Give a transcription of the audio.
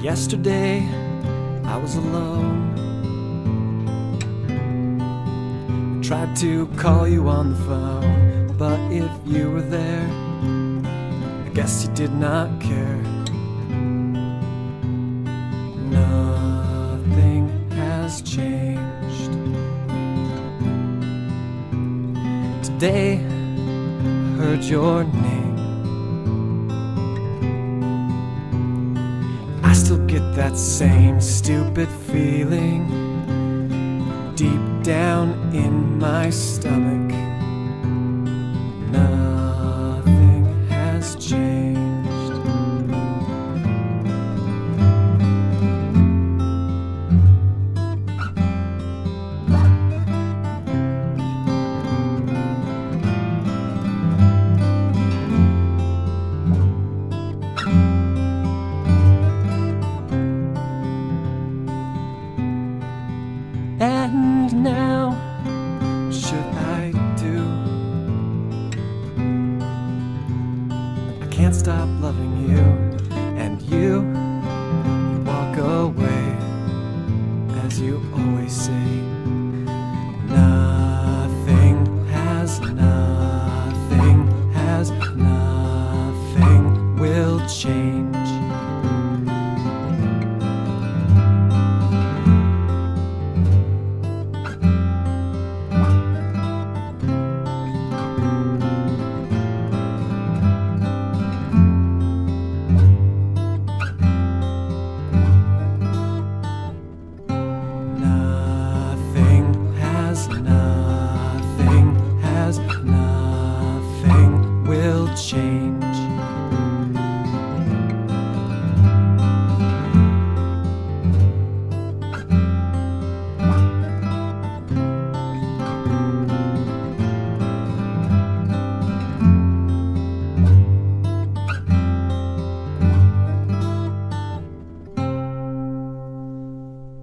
Yesterday I was alone. I tried to call you on the phone, but if you were there, I guess you did not care. Nothing has changed. Today I heard your name. I still get that same stupid feeling deep down in my stomach. Nothing has changed. And now, what should I do? I can't stop loving you, and you walk away, as you always say.